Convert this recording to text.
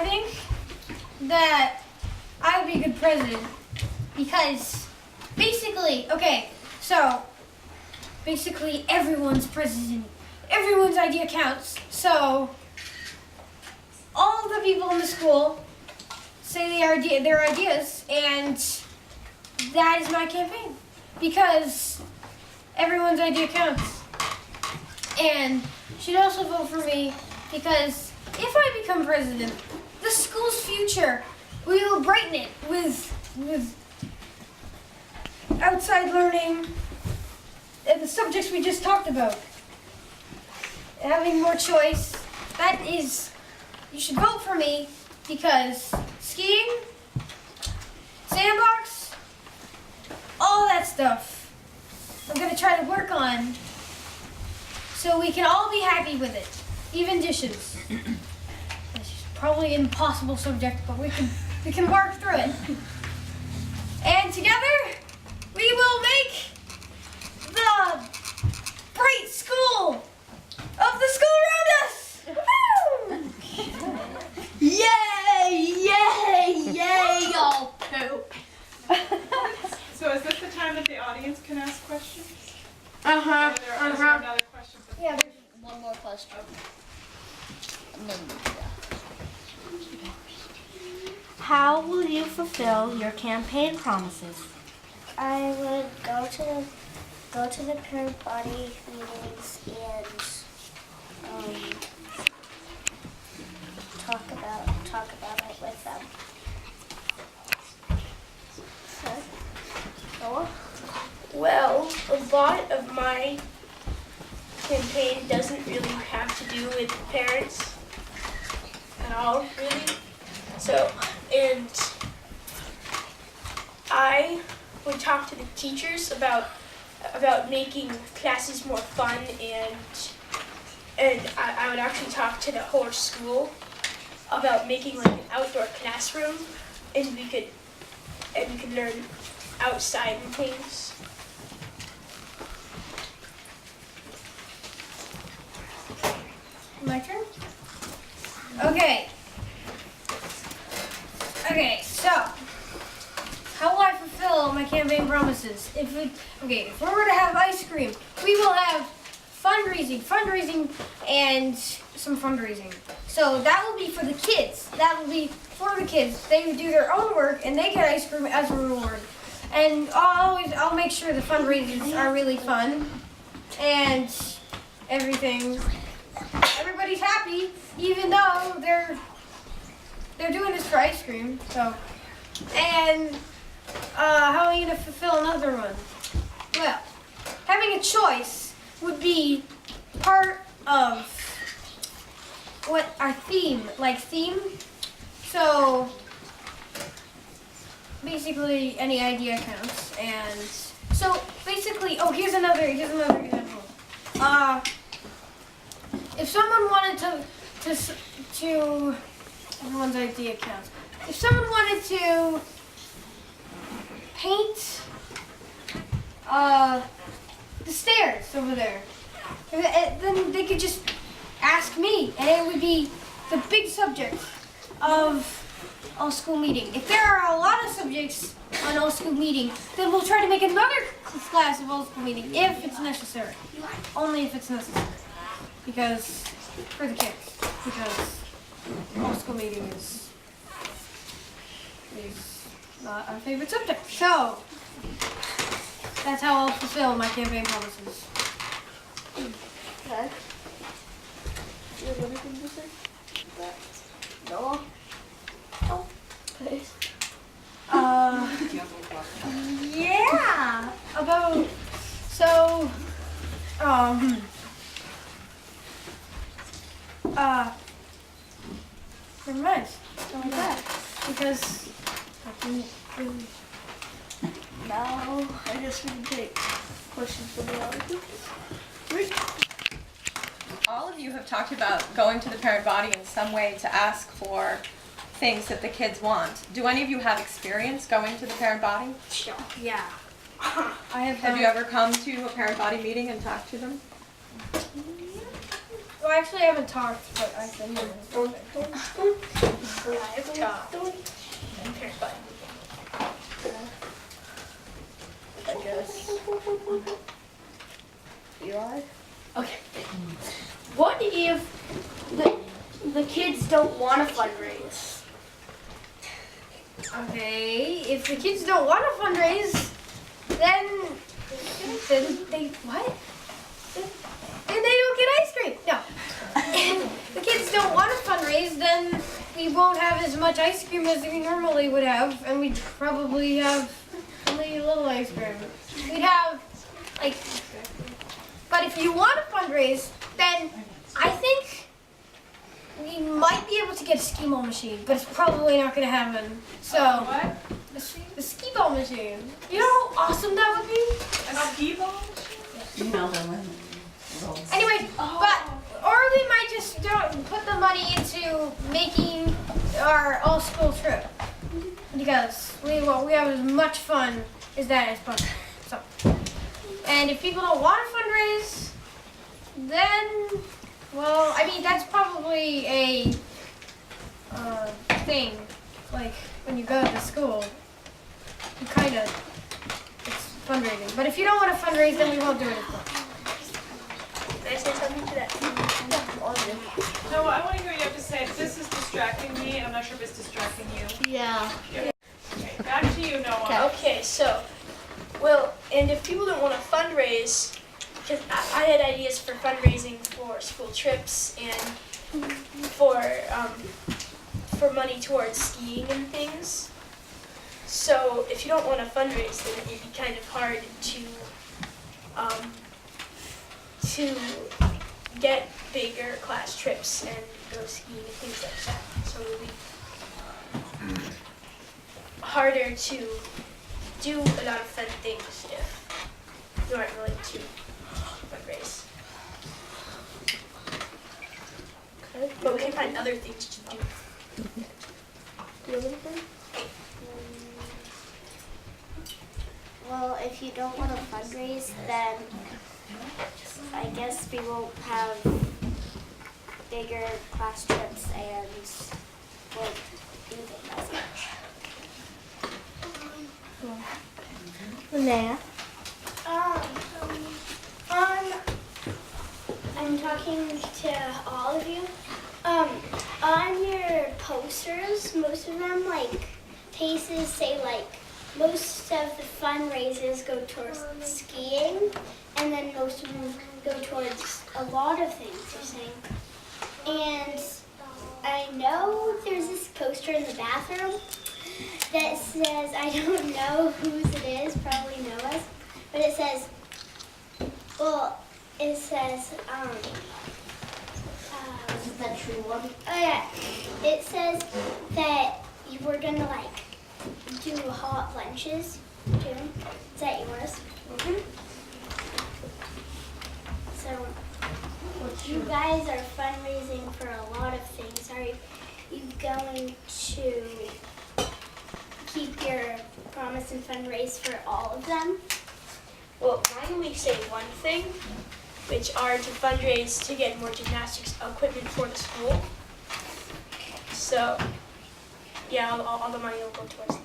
I think that I would be a good president because basically, basically everyone's president. Everyone's idea counts. So all the people in the school say their ideas, and that is my campaign because everyone's idea counts. And you should also vote for me because if I become president, the school's future, we will brighten it with outside learning and the subjects we just talked about. Having more choice. That is, you should vote for me because skiing, sandbox, all that stuff I'm going to try to work on so we can all be happy with it. Even dishes. It's probably an impossible subject, but we can work through it. And together, we will make the bright school of the school around us. Woo! Yay! Yay! Yay! Y'all poop. So is this the time that the audience can ask questions? Is there another question? Yeah, there's One more question. How will you fulfill your campaign promises? I would go to the parent body meetings and talk about it with them. Well, a lot of my campaign doesn't really have to do with parents at all, really. So, and I would talk to the teachers about making classes more fun, and I would actually talk to the whole school about making like an outdoor classroom, and we could learn outside and things. my turn? Okay, so how will I fulfill my campaign promises? If we were to have ice cream, we will have fundraising, and some fundraising. So that will be for the kids. That will be for the kids. They would do their own work and they get ice cream as a reward. And I'll make sure the fundraisers are really fun and everything. Everybody's happy, even though they're doing this for ice cream. So, and how are you gonna fulfill another one? Well, having a choice would be part of what our theme. So basically, any idea counts. And so basically, here's another example. If someone wanted to everyone's idea counts. If someone wanted to paint the stairs over there, then they could just ask me, and it would be the big subject of all school meeting. If there are a lot of subjects on all school meeting, then we'll try to make another class of all school meeting if it's necessary. Only if it's necessary. Because, for the kids. Because all school meeting is not our favorite subject. So, that's how I'll fulfill my campaign promises. Okay. Do you have anything to say? No. No. Please. Yeah. Never mind. Don't like that. Because I can really. Now, I guess we can take questions from the audience. All of you have talked about going to the parent body in some way to ask for things that the kids want. Do any of you have experience going to the parent body? Sure. Yeah. I have. Have you ever come to a parent body meeting and talked to them? Well, actually, I haven't talked, but I said no. I've talked. Parent body. I guess. Eli? Okay. What if the kids don't want to fundraise? Okay, if the kids don't want to fundraise, then they what? Then they don't get ice cream. No. If the kids don't want to fundraise, then we won't have as much ice cream as we normally would have, and we'd probably have only a little ice cream. We'd have like. But if you want to fundraise, then I think we might be able to get a skee-ball machine, but it's probably not going to happen. So, What? the skee-ball machine. You know how awesome that would be? A ski ball? Anyway, or we might just put the money into making our all-school trip because we have as much fun as that as possible. So, and if people don't want to fundraise, then, well, I mean that's probably a thing. Like when you go to school, you kind of it's fundraising. But if you don't want to fundraise, then we won't do it as well. Can I say something to that? No, I want to hear what you have to say. This is distracting me. I'm not sure if it's distracting you. Yeah. Okay, back to you, Noah. Okay, so, well, and if people don't want to fundraise, because I had ideas for fundraising for school trips and for money towards skiing and things. So if you don't want to fundraise, then it'd be kind of hard to get bigger class trips and go skiing and things like that. So it would be harder to do a lot of fun things if you aren't willing to fundraise. Okay. But we can find other things to do. Do you have anything? Well, if you don't want to fundraise, then I guess we won't have bigger class trips and won't do them as much. Linnea? I'm talking to all of you. On your posters, most of them, like, paces say, like, most of the fundraisers go towards skiing, and then most of them go towards a lot of things, you're saying. And I know there's this poster in the bathroom that says, I don't know whose it is, probably Noah's, but it says, Is that true one? oh yeah, it says that you were gonna like do hot lunches too. Is that yours? So you guys are fundraising for a lot of things. Are you going to keep your promise and fundraise for all of them? Well, mine we say one thing, which are to fundraise to get more gymnastics equipment for the school. So, yeah, all the money will go towards